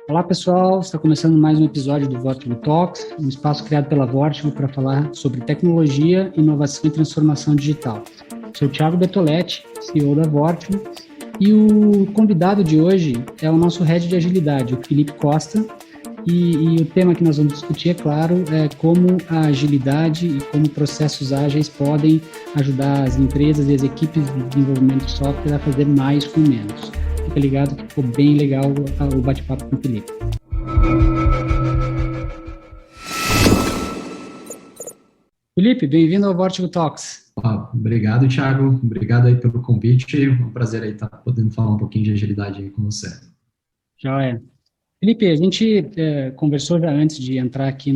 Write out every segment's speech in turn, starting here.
Olá, pessoal. Está começando mais um episódio do Vortigo Talks, um espaço criado pela Vortigo para falar sobre tecnologia, inovação e transformação digital. Sou o Thiago Bertoletti, CEO da Vortigo, e o convidado de hoje é o nosso head de agilidade, o Felipe Costa, e o tema que nós vamos discutir, é claro, é como a agilidade e como processos ágeis podem ajudar as empresas e as equipes de desenvolvimento de software a fazer mais com menos. Fica ligado que ficou bem legal o bate-papo com o Felipe. Felipe, bem-vindo ao Vortigo Talks. Obrigado, Thiago. Obrigado aí pelo convite. É um prazer aí estar podendo falar um pouquinho de agilidade aí com você. Joia. Felipe, a gente conversou já antes de entrar aqui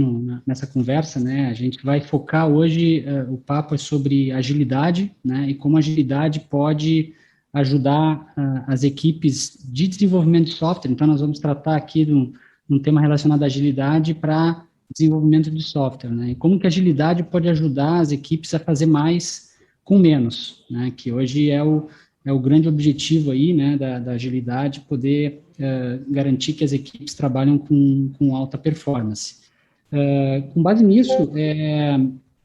nessa conversa, né? A gente vai focar hoje, o papo é sobre agilidade, né? E como a agilidade pode ajudar as equipes de desenvolvimento de software. Então, nós vamos tratar aqui de um tema relacionado à agilidade para desenvolvimento de software, né? E como que a agilidade pode ajudar as equipes a fazer mais com menos, né? Que hoje é o grande objetivo aí, né, da agilidade, poder garantir que as equipes trabalham com alta performance. Com base nisso,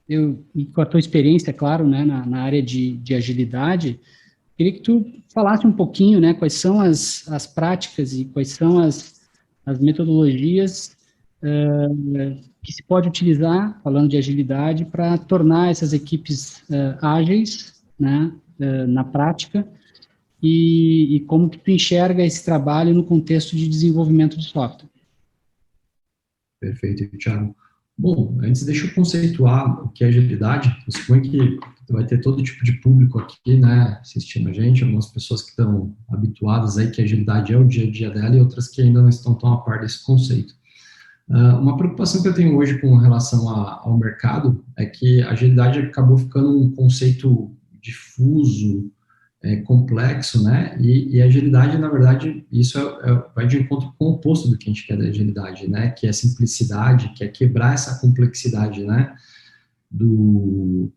e com a tua experiência, claro, né, na área de agilidade, queria que tu falasse um pouquinho, né, quais são as práticas e quais são as metodologias que se pode utilizar, falando de agilidade, para tornar essas equipes ágeis, né, na prática, e como que tu enxerga esse trabalho no contexto de desenvolvimento de software. Perfeito, Thiago. Bom, antes deixa eu conceituar o que é agilidade. Eu suponho que vai ter todo tipo de público aqui, né, assistindo a gente, algumas pessoas que estão habituadas aí que a agilidade é o dia a dia dela e outras que ainda não estão tão a par desse conceito. Uma preocupação que eu tenho hoje com relação ao mercado é que a agilidade acabou ficando um conceito difuso, complexo, né? E a agilidade, na verdade, isso vai de encontro com o oposto do que a gente quer da agilidade, né? Que é simplicidade, que é quebrar essa complexidade, né?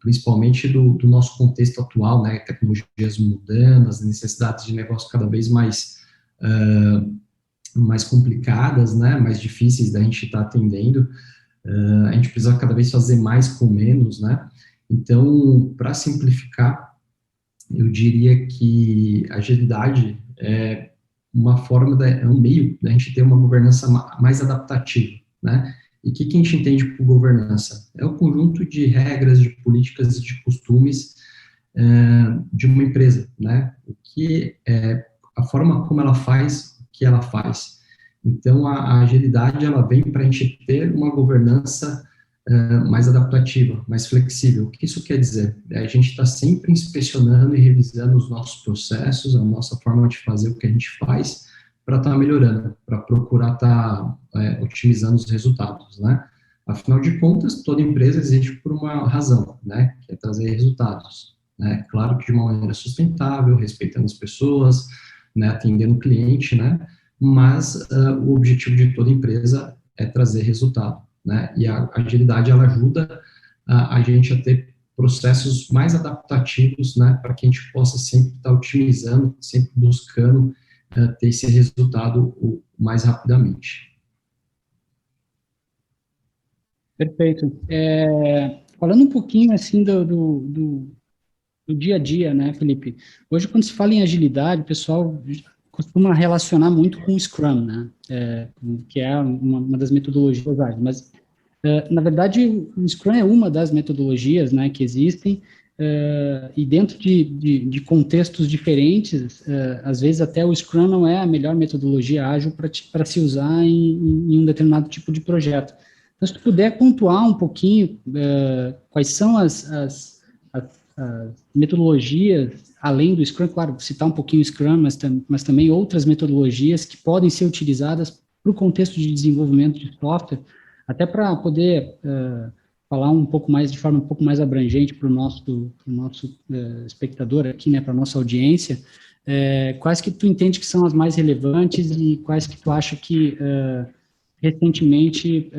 Principalmente do nosso contexto atual, né? Tecnologias mudando, as necessidades de negócio cada vez mais complicadas, né? Mais difíceis da gente estar atendendo. A gente precisa cada vez fazer mais com menos, né? Então, para simplificar, eu diria que a agilidade é uma forma, é um meio da gente ter uma governança mais adaptativa, né? E o que a gente entende por governança? É o conjunto de regras, de políticas e de costumes de uma empresa, né? O que é a forma como ela faz o que ela faz. Então, a agilidade, ela vem para a gente ter uma governança mais adaptativa, mais flexível. O que isso quer dizer? A gente está sempre inspecionando e revisando os nossos processos, a nossa forma de fazer o que a gente faz, para estar melhorando, para procurar estar otimizando os resultados, né? Afinal de contas, toda empresa existe por uma razão, né? Que é trazer resultados, né? Claro que de uma maneira sustentável, respeitando as pessoas, né? Atendendo o cliente, né? Mas o objetivo de toda empresa é trazer resultado, né? E a agilidade, ela ajuda a gente a ter processos mais adaptativos, né? Para que a gente possa sempre estar otimizando, sempre buscando ter esse resultado o mais rapidamente. Perfeito. Falando um pouquinho, assim, do dia a dia, né, Felipe? Hoje, quando se fala em agilidade, o pessoal costuma relacionar muito com o Scrum, né? Que é uma das metodologias ágeis. Mas, na verdade, o Scrum é uma das metodologias, né, que existem, e dentro de contextos diferentes, às vezes até o Scrum não é a melhor metodologia ágil para se usar em um determinado tipo de projeto. Então, se tu puder pontuar um pouquinho quais são as metodologias, além do Scrum, claro, citar um pouquinho o Scrum, mas também outras metodologias que podem ser utilizadas para o contexto de desenvolvimento de software, até para poder falar um pouco mais, de forma um pouco mais abrangente para o nosso espectador aqui, né, para a nossa audiência, quais que tu entende que são as mais relevantes e quais que tu acha que recentemente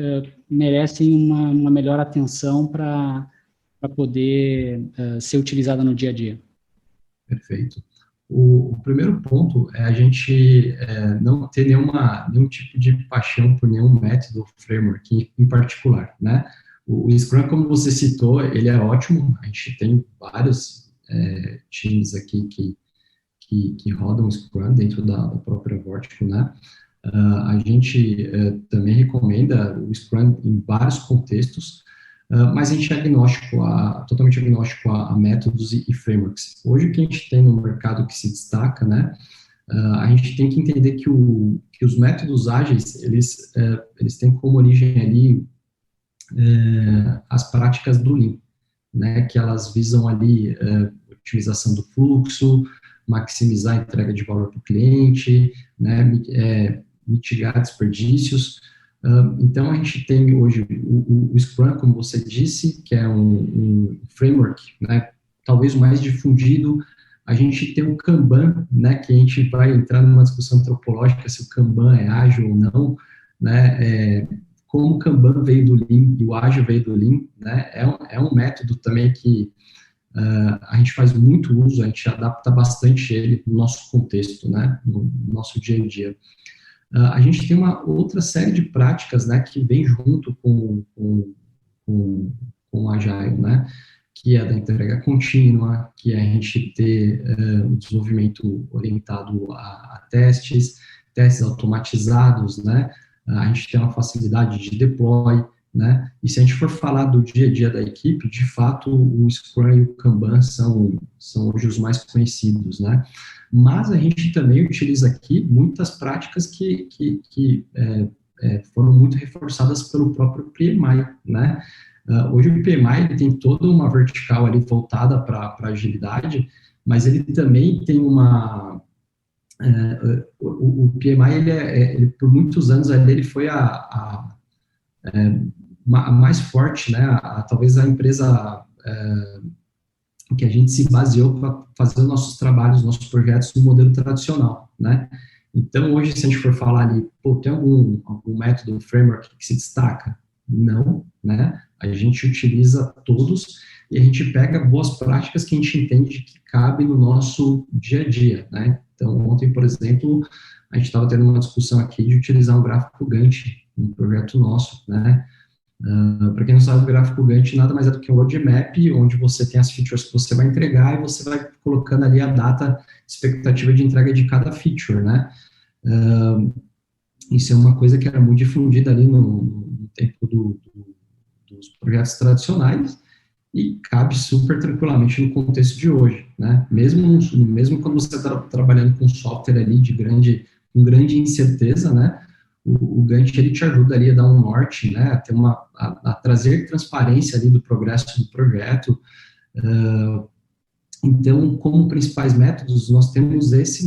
merecem uma melhor atenção para poder ser utilizada no dia a dia. Perfeito. O primeiro ponto é a gente não ter nenhum tipo de paixão por nenhum método ou framework em particular, né? O Scrum, como você citou, ele é ótimo, a gente tem vários times aqui que rodam Scrum dentro da própria Vortico, né? A gente também recomenda o Scrum em vários contextos, mas a gente é totalmente agnóstico a métodos e frameworks. Hoje, o que a gente tem no mercado que se destaca, né, a gente tem que entender que os métodos ágeis, eles têm como origem ali as práticas do Lean, né, que elas visam ali otimização do fluxo, maximizar a entrega de valor para o cliente, né, mitigar desperdícios. Então, a gente tem hoje o Scrum, como você disse, que é um framework, né, talvez o mais difundido. A gente tem o Kanban, né, que a gente vai entrar numa discussão antropológica se o Kanban é ágil ou não, né, como o Kanban veio do Lean e o ágil veio do Lean, né, é um método também que a gente faz muito uso, a gente adapta bastante ele no nosso contexto, né, no nosso dia a dia. A gente tem uma outra série de práticas, né, que vem junto com o Agile, né, que é da entrega contínua, que é a gente ter o desenvolvimento orientado a testes automatizados, né, a gente tem uma facilidade de deploy, né, e se a gente for falar do dia a dia da equipe, de fato, o Scrum e o Kanban são hoje os mais conhecidos, né, mas a gente também utiliza aqui muitas práticas que foram muito reforçadas pelo próprio PMI, né? Hoje o PMI ele tem toda uma vertical ali voltada para agilidade, mas ele também tem o PMI, ele, por muitos anos, ele foi a mais forte, né? Talvez a empresa que a gente se baseou para fazer os nossos trabalhos, nossos projetos no modelo tradicional, né? Então, hoje, se a gente for falar ali, pô, tem algum método, framework que se destaca? Não, né? A gente utiliza todos e a gente pega boas práticas que a gente entende que cabe no nosso dia a dia, né? Então, ontem, por exemplo, a gente estava tendo uma discussão aqui de utilizar um gráfico Gantt, um projeto nosso, né? Para quem não sabe, o gráfico Gantt nada mais é do que um roadmap, onde você tem as features que você vai entregar e você vai colocando ali a data expectativa de entrega de cada feature, né? Isso é uma coisa que era muito difundida ali no tempo dos projetos tradicionais e cabe super tranquilamente no contexto de hoje, né? Mesmo quando você está trabalhando com software ali com grande incerteza, né? O Gantt, ele te ajuda ali a dar um norte, né, a trazer transparência ali do progresso do projeto. Então, como principais métodos, nós temos esses,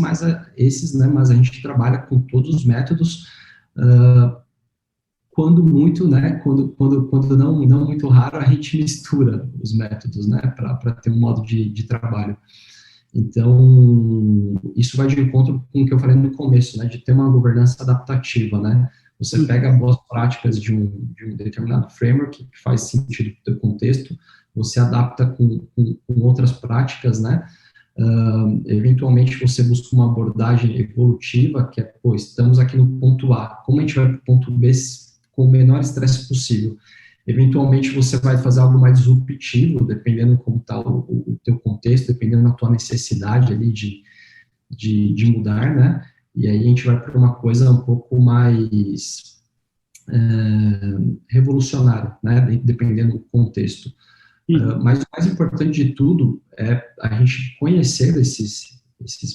né, mas a gente trabalha com todos os métodos, quando muito, né, quando não muito raro, a gente mistura os métodos, né, para ter um modo de trabalho. Então, isso vai de encontro com o que eu falei no começo, né, de ter uma governança adaptativa, né? Você pega boas práticas de um determinado framework que faz sentido para o teu contexto, você adapta com outras práticas, né? Eventualmente você busca uma abordagem evolutiva, que é, pô, estamos aqui no ponto A, como a gente vai para o ponto B com o menor estresse possível? Eventualmente você vai fazer algo mais disruptivo, dependendo como está o teu contexto, dependendo da tua necessidade ali de mudar, né? E aí a gente vai para uma coisa um pouco mais revolucionária, né? Dependendo do contexto. Mas o mais importante de tudo é a gente conhecer esses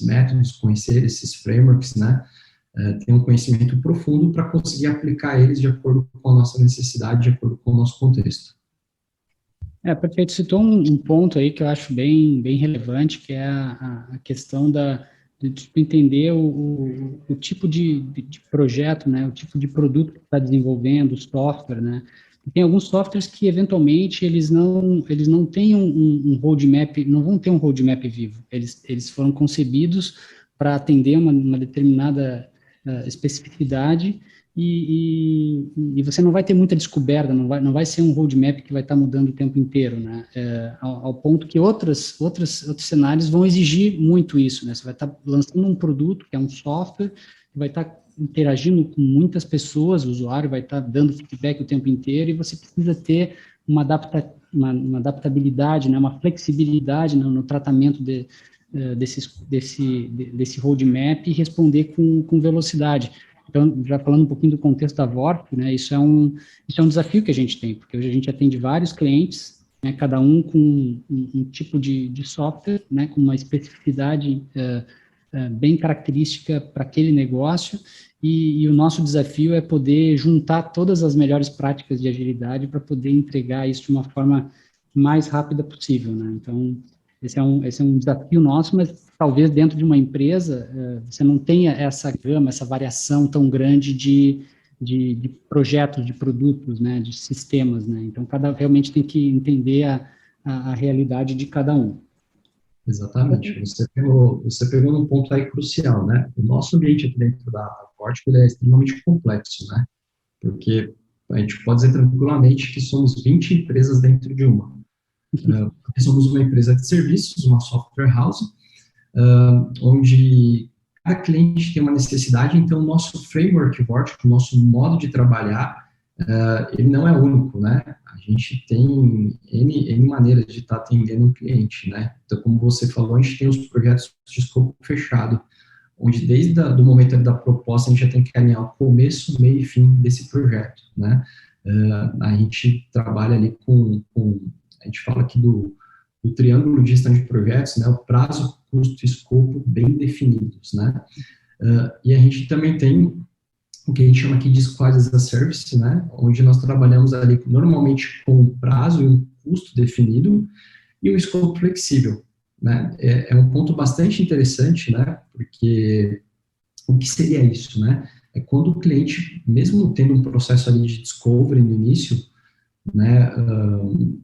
métodos, conhecer esses frameworks, né? Ter um conhecimento profundo para conseguir aplicar eles de acordo com a nossa necessidade, de acordo com o nosso contexto. Perfeito. Citou um ponto aí que eu acho bem relevante, que é a questão de entender o tipo de projeto, né, o tipo de produto que está desenvolvendo, o software, né. Tem alguns softwares que, eventualmente, eles não têm um roadmap, não vão ter um roadmap vivo. Eles foram concebidos para atender uma determinada especificidade, e você não vai ter muita descoberta, não vai ser um roadmap que vai estar mudando o tempo inteiro, né? Ao ponto que outros cenários vão exigir muito isso, né? Você vai estar lançando um produto, que é um software, que vai estar interagindo com muitas pessoas, o usuário vai estar dando feedback o tempo inteiro, e você precisa ter uma adaptabilidade, né? Uma flexibilidade no tratamento desse roadmap e responder com velocidade. Então, já falando um pouquinho do contexto da Vork, né, isso é um desafio que a gente tem, porque hoje a gente atende vários clientes, né, cada um com um tipo de software, né, com uma especificidade bem característica para aquele negócio, e o nosso desafio é poder juntar todas as melhores práticas de agilidade para poder entregar isso de uma forma mais rápida possível, né? Então, esse é um desafio nosso, mas talvez dentro de uma empresa você não tenha essa gama, essa variação tão grande de projetos, de produtos, né, de sistemas, né? Então, realmente tem que entender a realidade de cada um. Exatamente. Você pegou num ponto aí crucial, né? O nosso ambiente aqui dentro da Vortico, ele é extremamente complexo, né? Porque a gente pode dizer tranquilamente que somos 20 empresas dentro de uma. Somos uma empresa de serviços, uma software house, onde cada cliente tem uma necessidade, então o nosso framework Vortico, o nosso modo de trabalhar, ele não é único, né? A gente tem N maneiras de estar atendendo um cliente, né? Então, como você falou, a gente tem os projetos de escopo fechado, onde desde o momento da proposta a gente já tem que alinhar o começo, meio e fim desse projeto, né? A gente trabalha ali a gente fala aqui do triângulo de gestão de projetos, né? O prazo, custo e escopo bem definidos, né? E a gente também tem o que a gente chama aqui de Squad as a Service, né, onde nós trabalhamos ali normalmente com um prazo e um custo definido e um escopo flexível, né. É um ponto bastante interessante, né, porque o que seria isso, né? É quando o cliente, mesmo tendo um processo ali de discovery no início, né,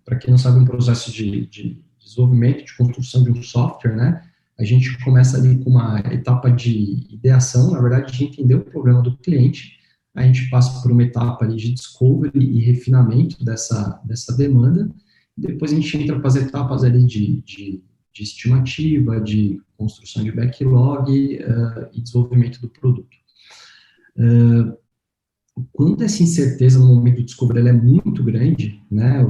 para quem não sabe, um processo de desenvolvimento, de construção de um software, né, a gente começa ali com uma etapa de ideação, na verdade, de entender o problema do cliente, a gente passa por uma etapa ali de discovery e refinamento dessa demanda, e depois a gente entra para as etapas ali de estimativa, de construção de backlog e desenvolvimento do produto. Quando essa incerteza no momento de discovery ela é muito grande, né,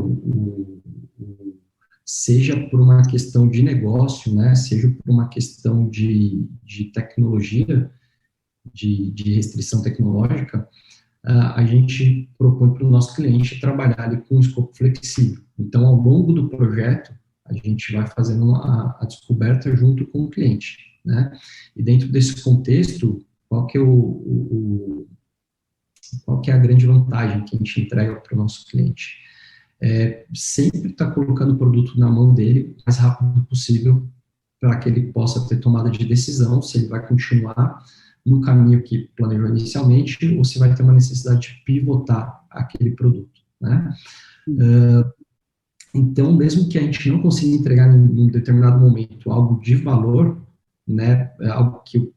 seja por uma questão de negócio, né, seja por uma questão de tecnologia, de restrição tecnológica, a gente propõe para o nosso cliente trabalhar ali com um escopo flexível. Então, ao longo do projeto, a gente vai fazendo a descoberta junto com o cliente, né, e dentro desse contexto, qual que é a grande vantagem que a gente entrega para o nosso cliente? Sempre está colocando o produto na mão dele o mais rápido possível para que ele possa ter tomada de decisão se ele vai continuar no caminho que planejou inicialmente ou se vai ter uma necessidade de pivotar aquele produto, né? Então, mesmo que a gente não consiga entregar em um determinado momento algo de valor, né, algo que o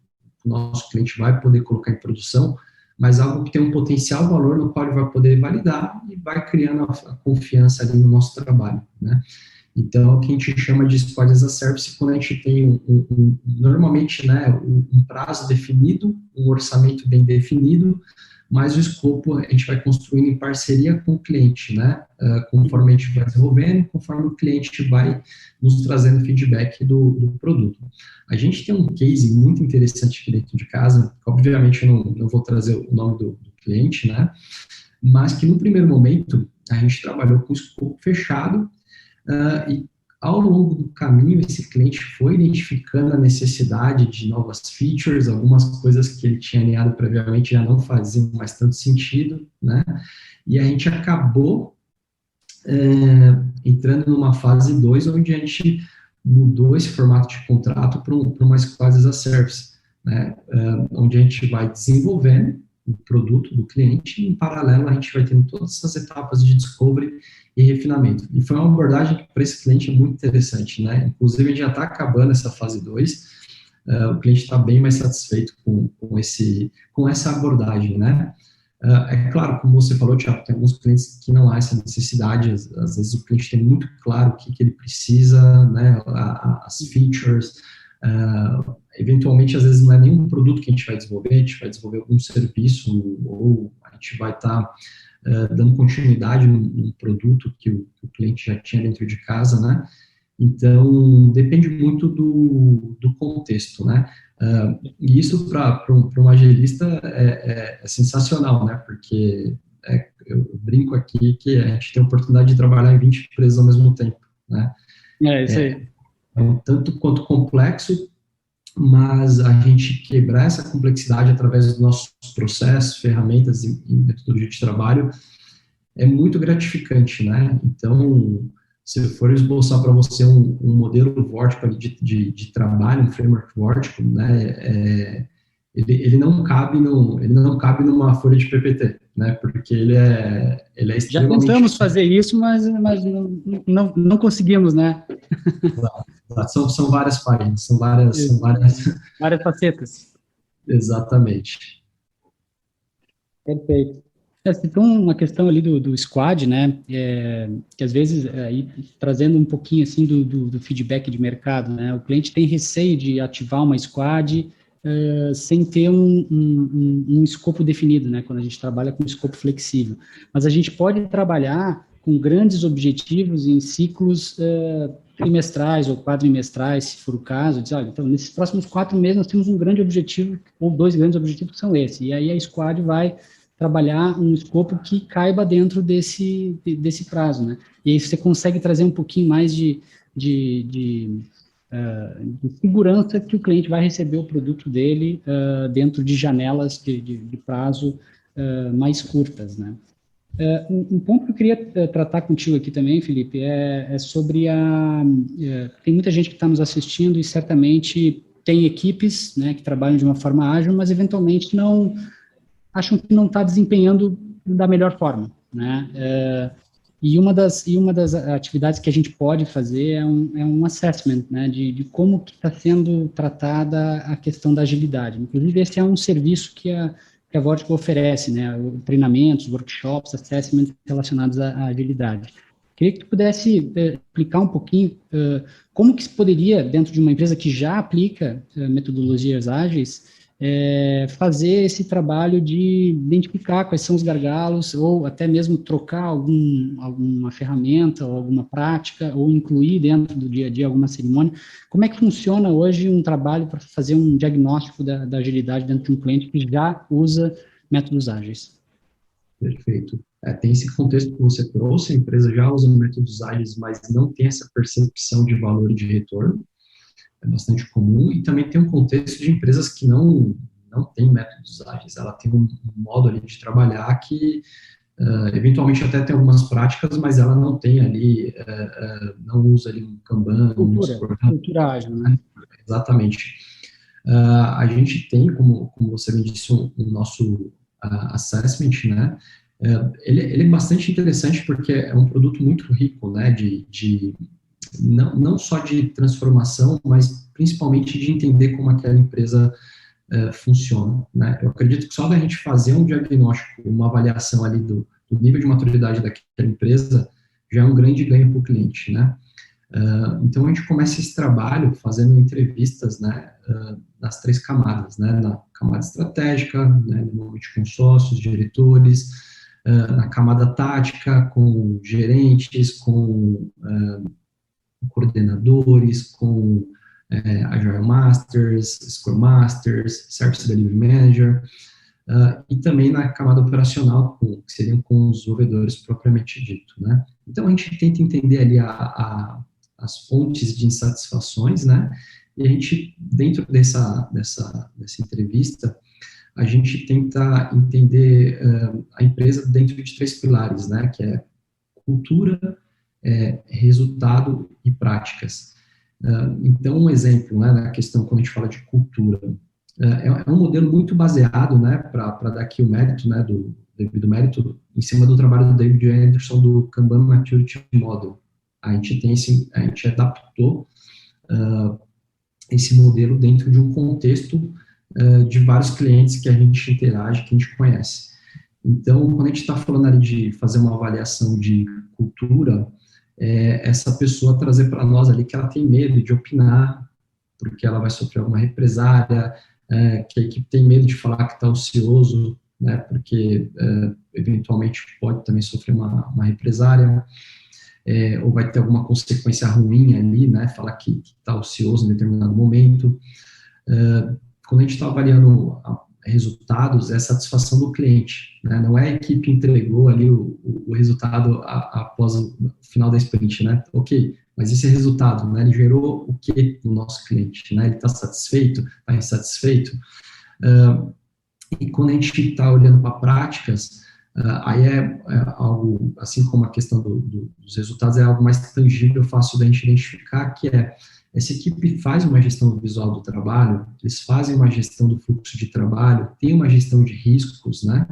nosso cliente vai poder colocar em produção, mas algo que tem um potencial valor no qual ele vai poder validar e vai criando a confiança ali no nosso trabalho, né? Então, é o que a gente chama de Squad as a Service, quando a gente tem normalmente, né, um prazo definido, um orçamento bem definido, mas o escopo a gente vai construindo em parceria com o cliente, né, conforme a gente vai desenvolvendo, conforme o cliente vai nos trazendo feedback do produto. A gente tem um case muito interessante aqui dentro de casa, obviamente eu não vou trazer o nome do cliente, né, mas que no primeiro momento a gente trabalhou com escopo fechado, e ao longo do caminho esse cliente foi identificando a necessidade de novas features, algumas coisas que ele tinha alinhado previamente já não faziam mais tanto sentido, né, e a gente acabou entrando numa fase 2, onde a gente mudou esse formato de contrato para uma Squad as a Service, né, onde a gente vai desenvolvendo o produto do cliente e, em paralelo, a gente vai tendo todas essas etapas de discovery e refinamento. E foi uma abordagem que, para esse cliente, é muito interessante, né? Inclusive, a gente já está acabando essa fase 2, o cliente está bem mais satisfeito com essa abordagem, né? É claro, como você falou, Thiago, tem alguns clientes que não há essa necessidade, às vezes o cliente tem muito claro o que ele precisa, né, as features, eventualmente, às vezes, não é nenhum produto que a gente vai desenvolver, a gente vai desenvolver algum serviço, ou a gente vai estar dando continuidade num produto que o cliente já tinha dentro de casa, né, então, depende muito do contexto, né? E isso para um agilista é sensacional, né? Porque eu brinco aqui que a gente tem a oportunidade de trabalhar em 20 empresas ao mesmo tempo, né? É isso aí. É um tanto quanto complexo, mas a gente quebrar essa complexidade através dos nossos processos, ferramentas e metodologia de trabalho é muito gratificante, né? Então, se eu for esboçar para você um modelo Vortico de trabalho, um framework Vortico, né, ele não cabe ele não cabe numa folha de PPT, né? Porque ele é Já extremamente. tentamos fazer isso, mas não conseguimos, né? São várias páginas, são várias. Várias facetas. Exatamente. Perfeito. Citou uma questão ali do squad, né, que às vezes, aí, trazendo um pouquinho, assim, do feedback de mercado, né, o cliente tem receio de ativar uma squad sem ter um escopo definido, né, quando a gente trabalha com escopo flexível. Mas a gente pode trabalhar com grandes objetivos em ciclos trimestrais ou quadrimestrais, se for o caso, dizer, olha, então, nesses próximos 4 meses nós temos um grande objetivo, ou 2 grandes objetivos que são esses, e aí a squad vai trabalhar um escopo que caiba dentro desse prazo, né? E aí você consegue trazer um pouquinho mais de segurança que o cliente vai receber o produto dele dentro de janelas de prazo mais curtas, né? Um ponto que eu queria tratar contigo aqui também, Felipe, é sobre tem muita gente que está nos assistindo e certamente tem equipes, né, que trabalham de uma forma ágil, mas eventualmente acham que não está desempenhando da melhor forma, né? E uma das atividades que a gente pode fazer é um assessment, né, de como que está sendo tratada a questão da agilidade. Inclusive, esse é um serviço que a Vortico oferece, né, treinamentos, workshops, assessments relacionados à agilidade. Queria que tu pudesse explicar um pouquinho como que se poderia, dentro de uma empresa que já aplica metodologias ágeis, fazer esse trabalho de identificar quais são os gargalos, ou até mesmo trocar alguma ferramenta, ou alguma prática, ou incluir dentro do dia a dia alguma cerimônia. Como é que funciona hoje um trabalho para fazer um diagnóstico da agilidade dentro de um cliente que já usa métodos ágeis? Perfeito. Tem esse contexto que você trouxe, a empresa já usa métodos ágeis, mas não tem essa percepção de valor e de retorno. É bastante comum, e também tem um contexto de empresas que não tem métodos ágeis, ela tem um modo ali de trabalhar que eventualmente até tem algumas práticas, mas ela não tem ali, não usa ali um Kanban, cultura ágil, né? Exatamente. A gente tem, como você me disse, o nosso assessment, né? Ele é bastante interessante porque é um produto muito rico, né? Não só de transformação, mas principalmente de entender como aquela empresa funciona, né? Eu acredito que só da gente fazer um diagnóstico, uma avaliação ali do nível de maturidade daquela empresa, já é um grande ganho para o cliente, né? Então, a gente começa esse trabalho fazendo entrevistas, né, nas 3 camadas, né? Na camada estratégica, né, normalmente com sócios, diretores, na camada tática, com gerentes, com coordenadores, com Agile Masters, Scrum Masters, Service Delivery Manager, e também na camada operacional, que seriam com os desenvolvedores propriamente dito, né? Então, a gente tenta entender ali as fontes de insatisfações, né? E a gente, dentro dessa entrevista, a gente tenta entender a empresa dentro de 3 pilares, né? Que é cultura, resultado e práticas. Então, um exemplo, né, na questão quando a gente fala de cultura, é um modelo muito baseado, né, para dar aqui o mérito, né, do devido mérito, em cima do trabalho do David Anderson do Kanban Maturity Model. A gente adaptou esse modelo dentro de um contexto de vários clientes que a gente interage, que a gente conhece. Então, quando a gente está falando ali de fazer uma avaliação de cultura, essa pessoa trazer para nós ali que ela tem medo de opinar, porque ela vai sofrer alguma represária, que a equipe tem medo de falar que está ocioso, né, porque eventualmente pode também sofrer uma represária, ou vai ter alguma consequência ruim ali, né, falar que está ocioso em determinado momento. Quando a gente está avaliando resultados, é a satisfação do cliente, né, não é a equipe entregou ali o resultado após o final da sprint, né, ok, mas esse resultado, né, ele gerou o que no nosso cliente, né, ele está satisfeito, está insatisfeito, e quando a gente está olhando para práticas, aí é algo, assim como a questão dos resultados, é algo mais tangível, fácil da gente identificar, que essa equipe faz uma gestão visual do trabalho, eles fazem uma gestão do fluxo de trabalho, tem uma gestão de riscos, né?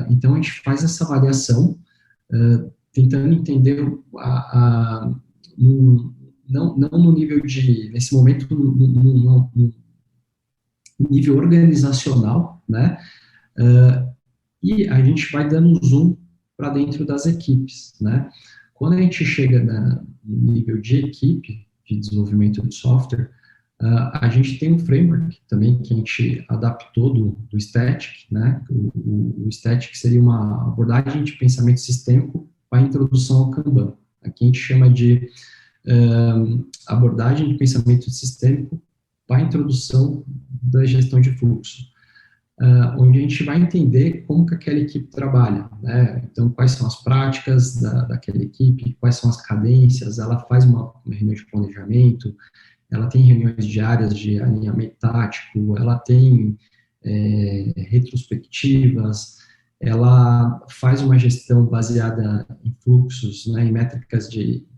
Então, a gente faz essa avaliação, tentando entender, não no nível de, nesse momento, no nível organizacional, né? E a gente vai dando um zoom para dentro das equipes, né? Quando a gente chega no nível de equipe, de desenvolvimento de software, a gente tem um framework também que a gente adaptou do Static, né? O Static seria uma abordagem de pensamento sistêmico para a introdução ao Kanban. Aqui a gente chama de abordagem de pensamento sistêmico para a introdução da gestão de fluxo. Onde a gente vai entender como que aquela equipe trabalha, né? Então, quais são as práticas daquela equipe, quais são as cadências, ela faz uma reunião de planejamento, ela tem reuniões diárias de alinhamento tático, ela tem retrospectivas, ela faz uma gestão baseada em fluxos, né, em métricas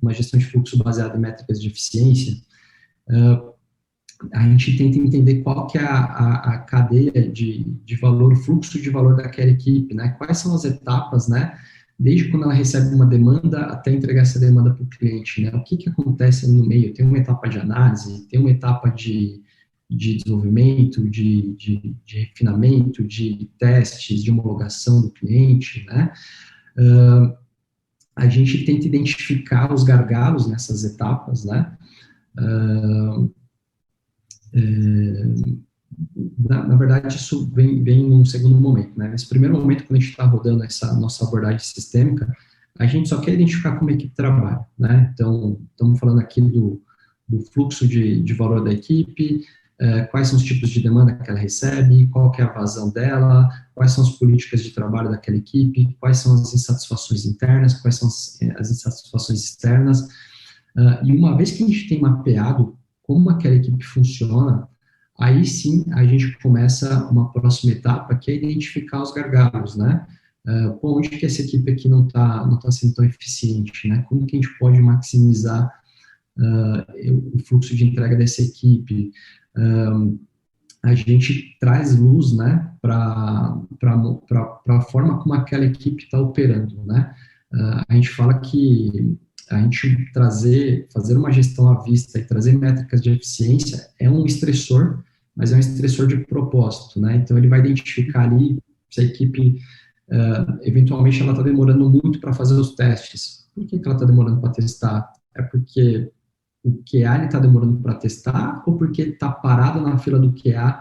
uma gestão de fluxo baseada em métricas de eficiência. A gente tenta entender qual que é a cadeia de valor, o fluxo de valor daquela equipe, né? Quais são as etapas, né? Desde quando ela recebe uma demanda até entregar essa demanda para o cliente, né? O que acontece no meio? Tem uma etapa de análise, tem uma etapa de desenvolvimento, de refinamento, de testes, de homologação do cliente, né? A gente tenta identificar os gargalos nessas etapas, né? Na verdade, isso vem num segundo momento, né? Nesse primeiro momento, quando a gente está rodando essa nossa abordagem sistêmica, a gente só quer identificar como a equipe trabalha, né? Então, estamos falando aqui do fluxo de valor da equipe, quais são os tipos de demanda que ela recebe, qual que é a vazão dela, quais são as políticas de trabalho daquela equipe, quais são as insatisfações internas, quais são as insatisfações externas, e uma vez que a gente tem mapeado como aquela equipe funciona, aí sim a gente começa uma próxima etapa, que é identificar os gargalos, né? Onde que essa equipe aqui não tá sendo tão eficiente, né? Como que a gente pode maximizar o fluxo de entrega dessa equipe? A gente traz luz, né, para a forma como aquela equipe está operando, né? A gente fala que a gente fazer uma gestão à vista e trazer métricas de eficiência é um estressor, mas é um estressor de propósito, né? Então, ele vai identificar ali se a equipe, eventualmente, ela está demorando muito para fazer os testes. Por que ela está demorando para testar? É porque o QA está demorando para testar ou porque está parado na fila do QA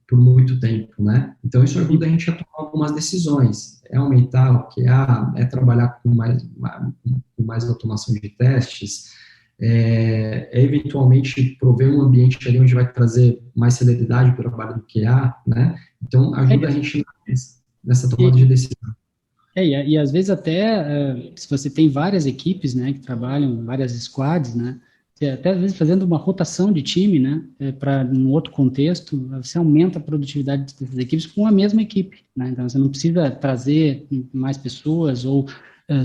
por muito tempo, né? Então, isso ajuda a gente a tomar algumas decisões. É aumentar o QA, é trabalhar com mais automação de testes, eventualmente prover um ambiente ali onde vai trazer mais celeridade para o trabalho do QA, né? Então, ajuda a gente nessa tomada de decisão. E às vezes até, se você tem várias equipes, né, que trabalham, várias squads, né, até às vezes fazendo uma rotação de time, né, para um outro contexto, você aumenta a produtividade dessas equipes com a mesma equipe, né, então você não precisa trazer mais pessoas ou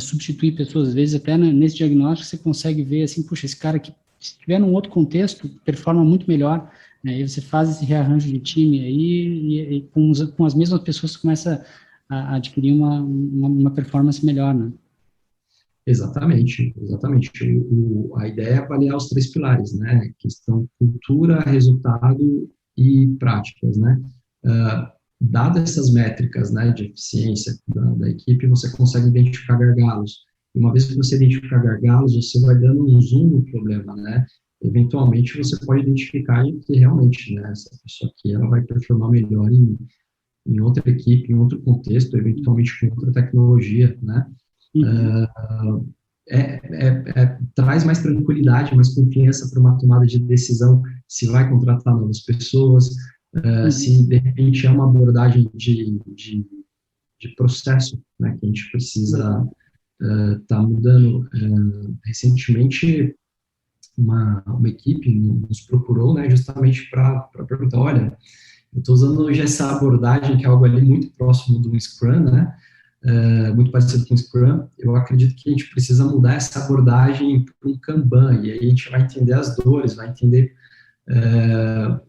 substituir pessoas, às vezes até nesse diagnóstico você consegue ver assim, puxa, esse cara aqui, se estiver num outro contexto, performa muito melhor, né, e você faz esse rearranjo de time aí, e com as mesmas pessoas você começa a adquirir uma performance melhor, né? Exatamente. A ideia é avaliar os três pilares, né? Questão cultura, resultado e práticas, né? dadas essas métricas, né, de eficiência da equipe, você consegue identificar gargalos. E uma vez que você identificar gargalos, você vai dando um zoom no problema, né? Eventualmente, você pode identificar que realmente, né, essa pessoa aqui, ela vai performar melhor em outra equipe, em outro contexto, eventualmente com outra tecnologia, né? Traz mais tranquilidade, mais confiança para uma tomada de decisão, se vai contratar novas pessoas, se de repente é uma abordagem de processo, né, que a gente precisa tá mudando. Recentemente, uma equipe nos procurou, né, justamente para perguntar, olha, eu estou usando hoje essa abordagem, que é algo ali muito próximo do Scrum, né, muito parecido com o Scrum, eu acredito que a gente precisa mudar essa abordagem para um Kanban, e aí a gente vai entender as dores, vai entender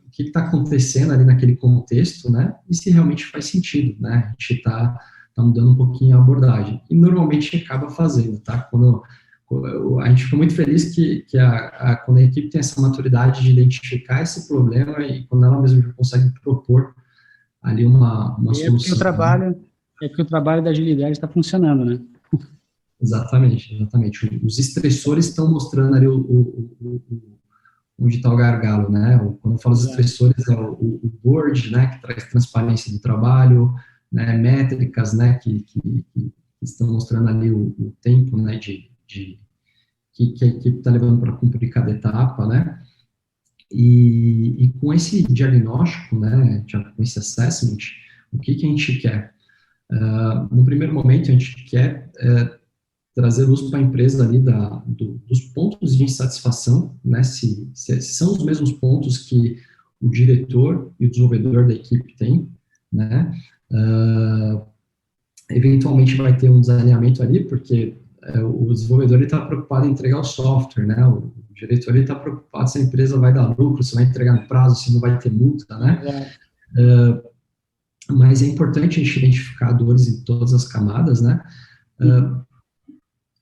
o que está acontecendo ali naquele contexto, né, e se realmente faz sentido, né, a gente está mudando um pouquinho a abordagem, e normalmente acaba fazendo, tá, quando a gente fica muito feliz que quando a equipe tem essa maturidade de identificar esse problema e quando ela mesma consegue propor ali uma solução. É porque o trabalho da agilidade está funcionando, né? Exatamente. Os estressores estão mostrando ali onde está o gargalo, né? Quando eu falo dos estressores, é o board, né, que traz transparência do trabalho, né, métricas, né, que estão mostrando ali o tempo, né, que a equipe está levando para cumprir cada etapa, né? E com esse diagnóstico, né, com esse assessment, o que a gente quer? No primeiro momento, a gente quer trazer luz para a empresa ali dos pontos de insatisfação, né, se são os mesmos pontos que o diretor e o desenvolvedor da equipe têm, né, eventualmente vai ter um desalinhamento ali, porque o desenvolvedor está preocupado em entregar o software, né, o diretor está preocupado se a empresa vai dar lucro, se vai entregar no prazo, se não vai ter multa, né, mas é importante a gente identificar dores em todas as camadas, né,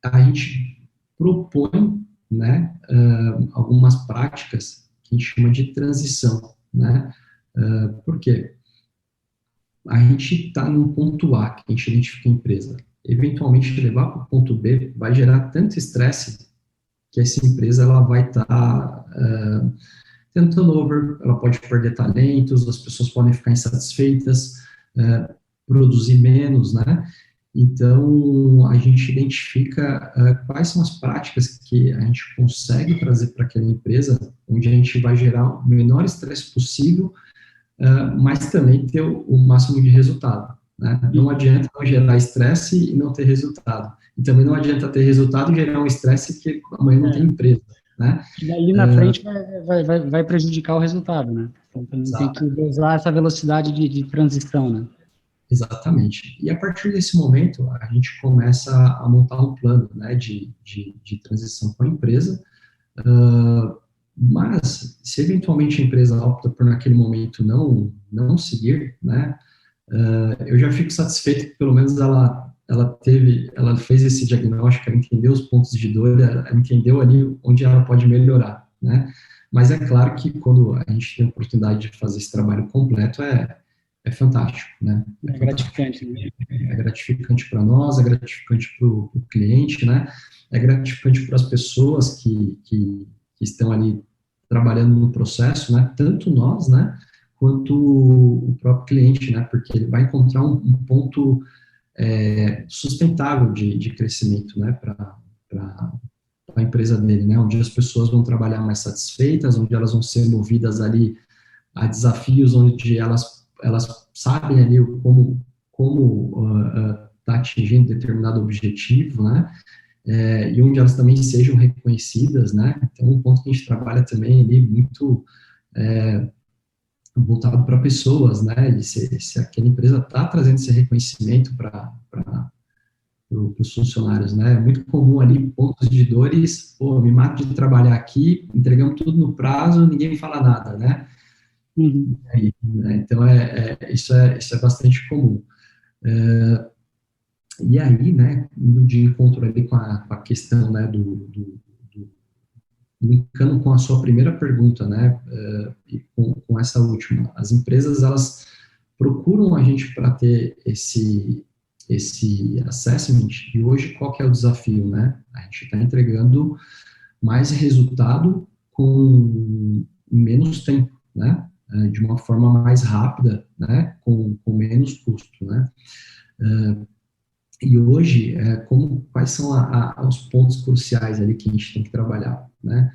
a gente propõe, né, algumas práticas que a gente chama de transição, né, por quê? A gente está no ponto A, que a gente identifica a empresa, eventualmente levar para o ponto B vai gerar tanto estresse que essa empresa ela vai estar tendo turnover, ela pode perder talentos, as pessoas podem ficar insatisfeitas, produzir menos, né? Então, a gente identifica quais são as práticas que a gente consegue trazer para aquela empresa, onde a gente vai gerar o menor estresse possível, mas também ter o máximo de resultado, né? Não adianta não gerar estresse e não ter resultado. E também não adianta ter resultado e gerar um estresse que amanhã não tem empresa, né? E dali na frente vai prejudicar o resultado, né? Então, tem que usar essa velocidade de transição, né? Exatamente. E a partir desse momento, a gente começa a montar um plano, né, de transição com a empresa, mas se eventualmente a empresa opta por naquele momento não seguir, né, eu já fico satisfeito que pelo menos ela fez esse diagnóstico, ela entendeu os pontos de dor, ela entendeu ali onde ela pode melhorar, né, mas é claro que quando a gente tem a oportunidade de fazer esse trabalho completo, é fantástico, né? É gratificante, né? É gratificante para nós, é gratificante para o cliente, né? É gratificante para as pessoas que estão ali trabalhando no processo, né? Tanto nós, né? Quanto o próprio cliente, né? Porque ele vai encontrar um ponto sustentável de crescimento, né? Para a empresa dele, né? Onde as pessoas vão trabalhar mais satisfeitas, onde elas vão ser movidas ali a desafios, onde elas sabem ali como tá atingindo determinado objetivo, né, e onde elas também sejam reconhecidas, né, então um ponto que a gente trabalha também ali muito voltado para pessoas, né, e se aquela empresa está trazendo esse reconhecimento para os funcionários, né, é muito comum ali pontos de dores, pô, me mato de trabalhar aqui, entregamos tudo no prazo, ninguém fala nada, né. Então, isso é bastante comum. E aí, né, indo de encontro ali com a questão, né, linkando com a sua primeira pergunta, né, e com essa última, as empresas, elas procuram a gente para ter esse assessment, e hoje qual que é o desafio, né? A gente está entregando mais resultado com menos tempo, né? De uma forma mais rápida, né? Com menos custo, né? E hoje, quais são os pontos cruciais ali que a gente tem que trabalhar, né?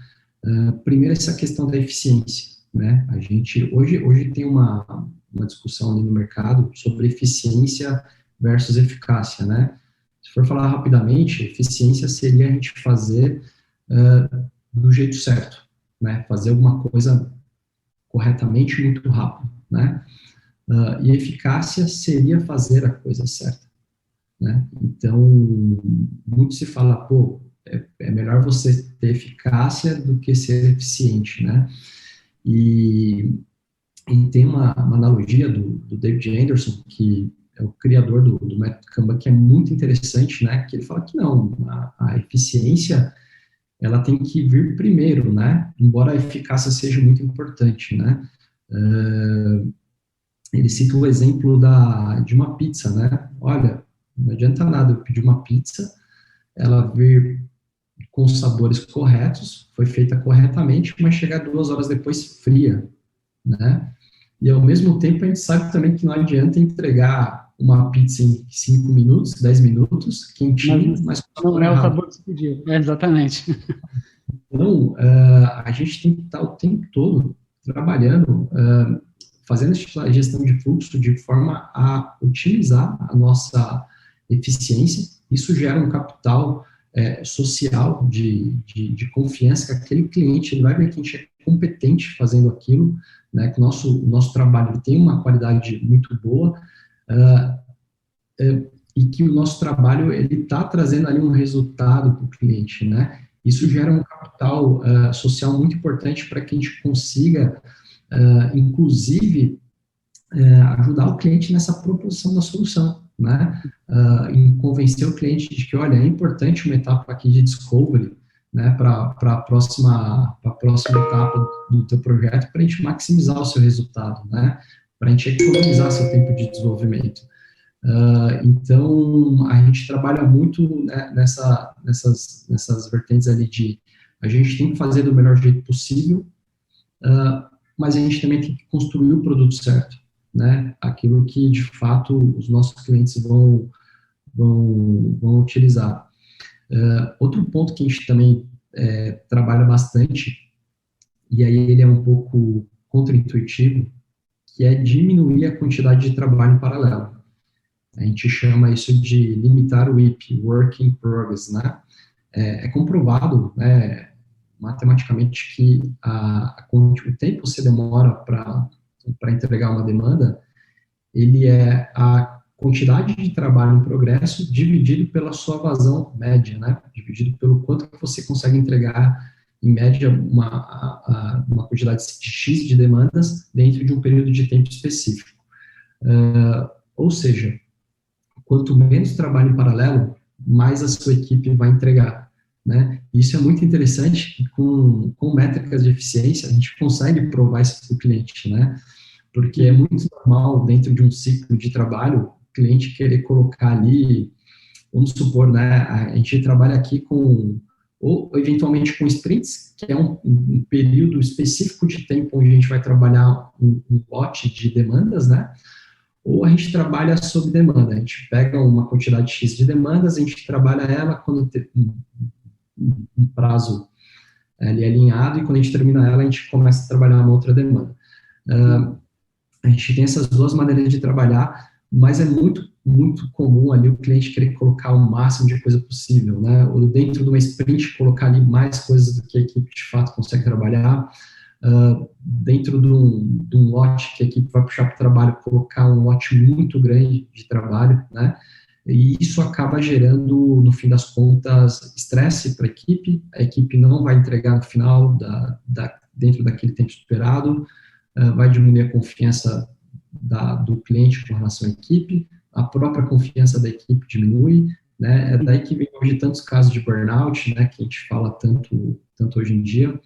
Primeiro, essa questão da eficiência, né? A gente, hoje tem uma discussão ali no mercado sobre eficiência versus eficácia, né? Se for falar rapidamente, eficiência seria a gente fazer do jeito certo, né? Fazer alguma coisa corretamente muito rápido, né? E eficácia seria fazer a coisa certa, né? Então, muito se fala, pô, é melhor você ter eficácia do que ser eficiente, né? E tem uma analogia do David Anderson, que é o criador do método Kanban, que é muito interessante, né? Que ele fala que não, a eficiência, ela tem que vir primeiro, né? Embora a eficácia seja muito importante, né? Ele cita o exemplo de uma pizza, né? Olha, não adianta nada eu pedir uma pizza, ela vir com os sabores corretos, foi feita corretamente, mas chegar 2 horas depois fria, né? E ao mesmo tempo a gente sabe também que não adianta entregar uma pizza em 5 minutos, 10 minutos, quentinha, mas com não sabor é o errado. sabor que se pediu, exatamente. Então, a gente tem que estar o tempo todo trabalhando, fazendo essa gestão de fluxo de forma a otimizar a nossa eficiência. Isso gera um capital social de confiança que aquele cliente ele vai ver que a gente é competente fazendo aquilo, né, que o nosso trabalho tem uma qualidade muito boa, e que o nosso trabalho ele está trazendo ali um resultado para o cliente, né? Isso gera um capital social muito importante para que a gente consiga, inclusive, ajudar o cliente nessa proposição da solução, né? Em convencer o cliente de que, olha, é importante uma etapa aqui de discovery, né, para a próxima etapa do teu projeto, para a gente maximizar o seu resultado, né? Para a gente economizar seu tempo de desenvolvimento. Então, a gente trabalha muito, né, nessas vertentes ali de a gente tem que fazer do melhor jeito possível, mas a gente também tem que construir o produto certo, né? Aquilo que, de fato, os nossos clientes vão utilizar. Outro ponto que a gente também trabalha bastante, e aí ele é um pouco contraintuitivo, que é diminuir a quantidade de trabalho em paralelo. A gente chama isso de limitar o WIP, Work in Progress, né? É comprovado, né, matematicamente que o tempo que você demora para entregar uma demanda, ele é a quantidade de trabalho em progresso dividido pela sua vazão média, né? Dividido pelo quanto que você consegue entregar, em média, uma quantidade de X de demandas dentro de um período de tempo específico. Ou seja, quanto menos trabalho em paralelo, mais a sua equipe vai entregar, né? Isso é muito interessante, que com métricas de eficiência, a gente consegue provar isso para o cliente, né? Porque é muito normal, dentro de um ciclo de trabalho, o cliente querer colocar ali, vamos supor, né, a gente trabalha aqui ou eventualmente com sprints, que é um período específico de tempo onde a gente vai trabalhar um lote de demandas, né? Ou a gente trabalha sob demanda, a gente pega uma quantidade X de demandas, a gente trabalha ela quando tem um prazo ali alinhado, e quando a gente termina ela, a gente começa a trabalhar uma outra demanda. A gente tem essas duas maneiras de trabalhar, mas é muito, muito comum ali o cliente querer colocar o máximo de coisa possível, né? Ou dentro de uma sprint, colocar ali mais coisas do que a equipe de fato consegue trabalhar. Dentro de um lote que a equipe vai puxar para o trabalho, colocar um lote muito grande de trabalho, né? E isso acaba gerando, no fim das contas, estresse para a equipe não vai entregar no final, dentro daquele tempo esperado, vai diminuir a confiança do cliente com relação à equipe, a própria confiança da equipe diminui, né? É daí que vem hoje tantos casos de burnout, né, que a gente fala tanto hoje em dia.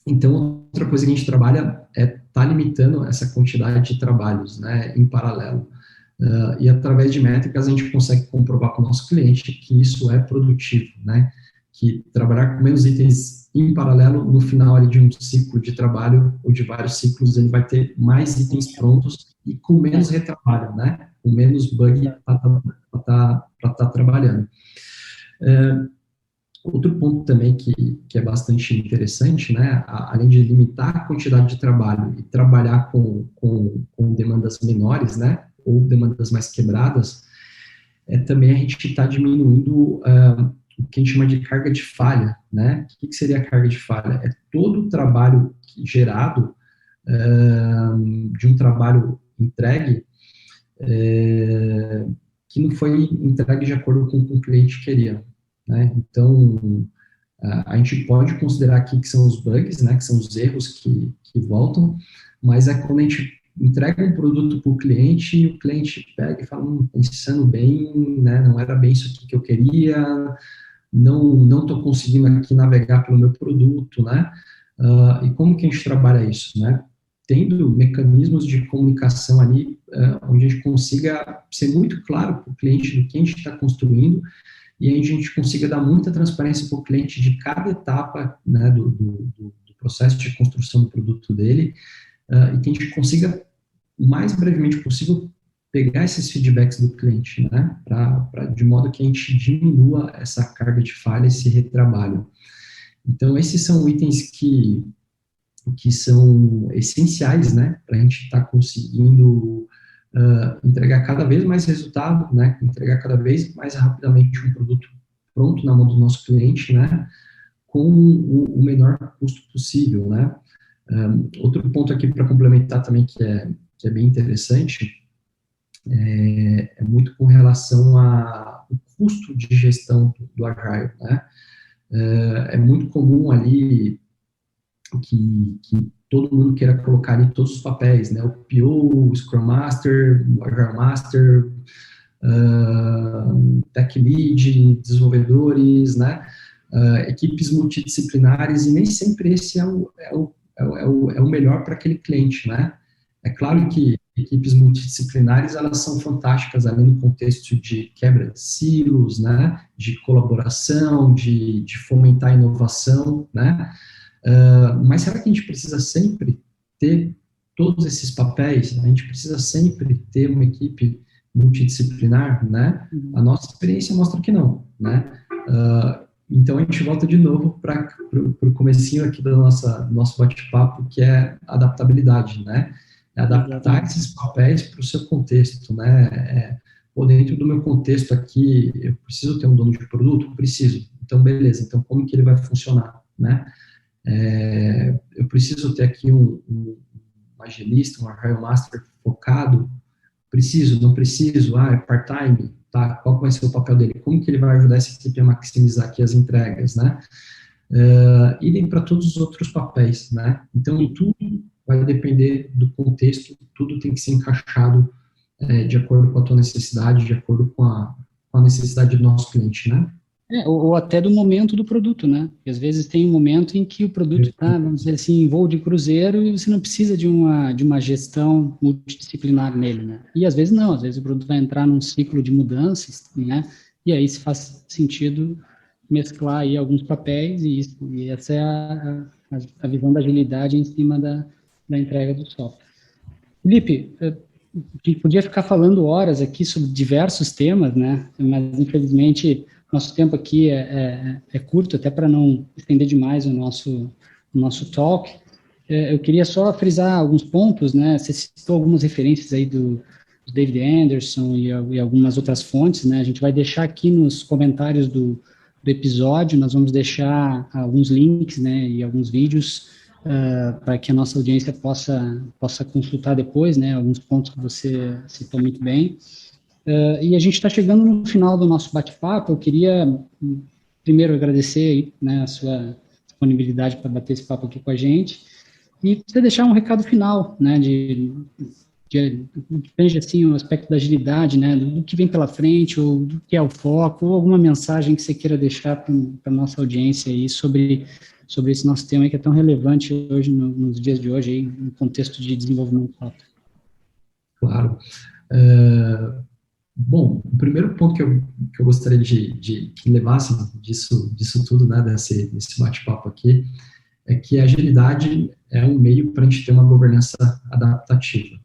Então, outra coisa que a gente trabalha é está limitando essa quantidade de trabalhos, né, em paralelo. E através de métricas a gente consegue comprovar para o nosso cliente que isso é produtivo, né, que trabalhar com menos itens em paralelo, no final ali de um ciclo de trabalho ou de vários ciclos, ele vai ter mais itens prontos e com menos retrabalho, né, com menos bug para estar trabalhando. Outro ponto também que é bastante interessante, né, além de limitar a quantidade de trabalho e trabalhar com demandas menores, né, ou demandas mais quebradas, também a gente está diminuindo o que a gente chama de carga de falha, né? O que seria a carga de falha? É todo o trabalho gerado de um trabalho entregue que não foi entregue de acordo com o que o cliente queria, né? Então, a gente pode considerar aqui que são os bugs, né? Que são os erros que voltam, mas é quando a gente entrega um produto para o cliente e o cliente pega e fala, pensando bem, né? Não era bem isso aqui que eu queria, não estou conseguindo aqui navegar pelo meu produto, né? E como que a gente trabalha isso, né? Tendo mecanismos de comunicação ali, onde a gente consiga ser muito claro para o cliente do que a gente está construindo e a gente consiga dar muita transparência para o cliente de cada etapa, né, do processo de construção do produto dele, e que a gente consiga, o mais brevemente possível, pegar esses feedbacks do cliente, né, de modo que a gente diminua essa carga de falha, esse retrabalho. Então, esses são itens que são essenciais, né, para a gente estar conseguindo entregar cada vez mais resultado, né, entregar cada vez mais rapidamente um produto pronto na mão do nosso cliente, né, com o menor custo possível, né. Outro ponto aqui para complementar também que é bem interessante é muito com relação ao custo de gestão do Agile, né. É muito comum ali que todo mundo queira colocar ali todos os papéis, né, o PO, o Scrum Master, o Agile Master, Tech Lead, desenvolvedores, né, equipes multidisciplinares, e nem sempre esse é o melhor para aquele cliente, né. É claro que equipes multidisciplinares, elas são fantásticas ali no contexto de quebra de silos, né, de colaboração, de fomentar a inovação, né. Mas será que a gente precisa sempre ter todos esses papéis? A gente precisa sempre ter uma equipe multidisciplinar, né? A nossa experiência mostra que não, né? Então a gente volta de novo para o comecinho aqui do nosso bate-papo, que é adaptabilidade, né? É adaptar esses papéis para o seu contexto, né? Dentro do meu contexto aqui, eu preciso ter um dono de produto? Preciso. Então, beleza. Então, como que ele vai funcionar, né? Eu preciso ter aqui um agilista, um Agile Master focado? Preciso, não preciso? É part-time? Tá, qual vai ser o papel dele? Como que ele vai ajudar essa equipe a maximizar aqui as entregas, né? Idem para todos os outros papéis, né? Então, tudo vai depender do contexto, tudo tem que ser encaixado de acordo com a tua necessidade, de acordo com a necessidade do nosso cliente, né? Ou até do momento do produto, né? Porque às vezes tem um momento em que o produto está, vamos dizer assim, em voo de cruzeiro e você não precisa de uma gestão multidisciplinar nele, né? E às vezes não, às vezes o produto vai entrar num ciclo de mudanças, né? E aí se faz sentido mesclar aí alguns papéis e essa é a visão da agilidade em cima da entrega do software. Felipe, a gente podia ficar falando horas aqui sobre diversos temas, né? Mas infelizmente nosso tempo aqui é curto, até para não estender demais o nosso talk. Eu queria só frisar alguns pontos, né? Você citou algumas referências aí do David Anderson e algumas outras fontes, né? A gente vai deixar aqui nos comentários do episódio, nós vamos deixar alguns links, né? E alguns vídeos para que a nossa audiência possa consultar depois, né? Alguns pontos que você citou muito bem. E a gente está chegando no final do nosso bate-papo. Eu queria primeiro agradecer, né, a sua disponibilidade para bater esse papo aqui com a gente e você deixar um recado final, né, depende assim o aspecto da agilidade, né, do que vem pela frente ou do que é o foco, ou alguma mensagem que você queira deixar para a nossa audiência aí sobre sobre esse nosso tema que é tão relevante hoje, nos dias de hoje, aí, no contexto de desenvolvimento de software. Claro. Bom, o primeiro ponto que eu gostaria de que levasse disso tudo, né, desse bate-papo aqui, é que a agilidade é um meio para a gente ter uma governança adaptativa.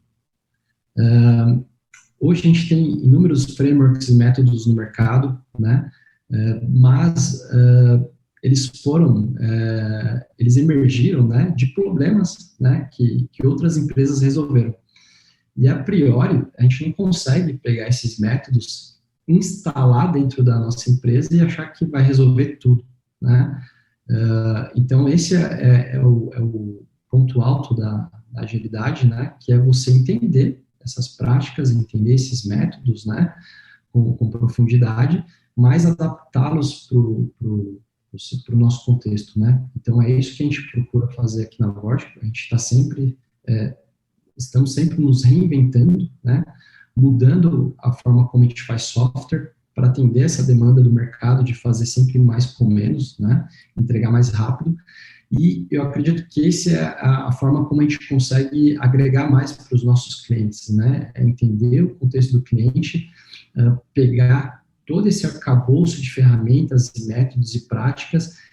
Hoje a gente tem inúmeros frameworks e métodos no mercado, né, mas eles emergiram, né, de problemas, né, que outras empresas resolveram. E, a priori, a gente não consegue pegar esses métodos, instalar dentro da nossa empresa e achar que vai resolver tudo, né? Então, esse é o ponto alto da agilidade, né? Que é você entender essas práticas, entender esses métodos, né? Com profundidade, mas adaptá-los para o nosso contexto, né? Então, é isso que a gente procura fazer aqui na Vortigo. A gente está estamos sempre nos reinventando, né, mudando a forma como a gente faz software para atender essa demanda do mercado de fazer sempre mais com menos, né, entregar mais rápido, e eu acredito que essa é a forma como a gente consegue agregar mais para os nossos clientes, né, é entender o contexto do cliente, pegar todo esse arcabouço de ferramentas, métodos e práticas,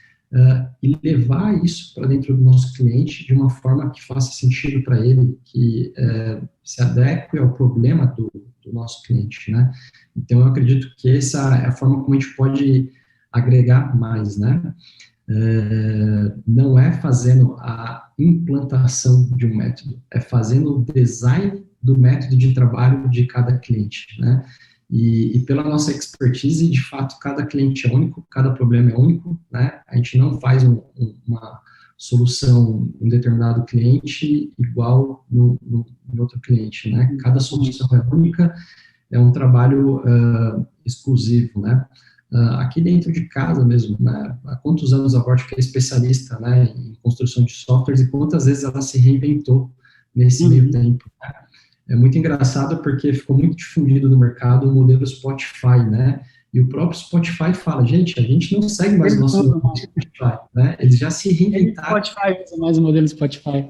e levar isso para dentro do nosso cliente de uma forma que faça sentido para ele, que se adeque ao problema do nosso cliente, né? Então, eu acredito que essa é a forma como a gente pode agregar mais, né? Não é fazendo a implantação de um método, é fazendo o design do método de trabalho de cada cliente, né? E pela nossa expertise, de fato, cada cliente é único, cada problema é único, né? A gente não faz uma solução em um determinado cliente igual em outro cliente, né? Cada solução é única, é um trabalho exclusivo, né? Aqui dentro de casa mesmo, né? Há quantos anos a Vortigo é especialista, né, em construção de softwares e quantas vezes ela se reinventou nesse meio tempo, né? É muito engraçado porque ficou muito difundido no mercado o modelo Spotify, né? E o próprio Spotify fala, gente, a gente não segue mais o nosso modelo Spotify, né? Eles já se reinventaram. Spotify usa mais o modelo Spotify.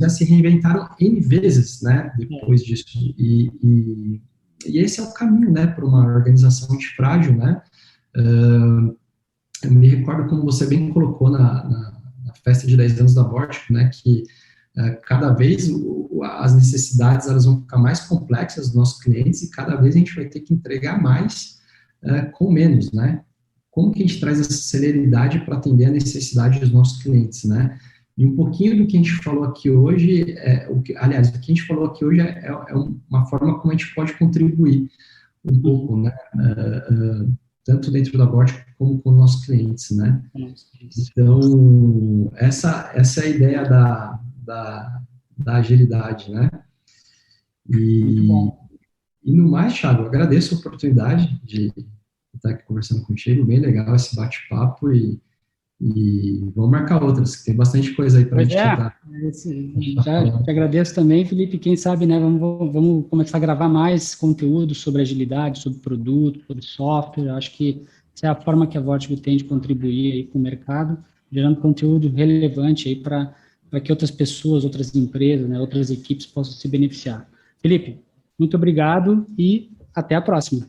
Já se reinventaram N vezes, né? Depois disso. E esse é o caminho, né? Para uma organização antifrágil, né? Eu me recordo como você bem colocou na festa de 10 anos da Vortigo, né? Que cada vez as necessidades elas vão ficar mais complexas dos nossos clientes e cada vez a gente vai ter que entregar mais com menos, né? Como que a gente traz essa celeridade para atender a necessidade dos nossos clientes, né? E um pouquinho do que a gente falou aqui hoje, o que a gente falou aqui hoje é uma forma como a gente pode contribuir um pouco, né? Tanto dentro da Vortigo como com os nossos clientes, né? Então, essa é a ideia da agilidade, né? E no mais, Thiago, eu agradeço a oportunidade de estar aqui conversando contigo, bem legal esse bate-papo e vamos marcar outras, que tem bastante coisa aí para a gente tentar. Já te agradeço também, Felipe, quem sabe, né, vamos começar a gravar mais conteúdo sobre agilidade, sobre produto, sobre software, acho que essa é a forma que a Vortigo tem de contribuir aí com o mercado, gerando conteúdo relevante aí para que outras pessoas, outras empresas, né, outras equipes possam se beneficiar. Felipe, muito obrigado e até a próxima.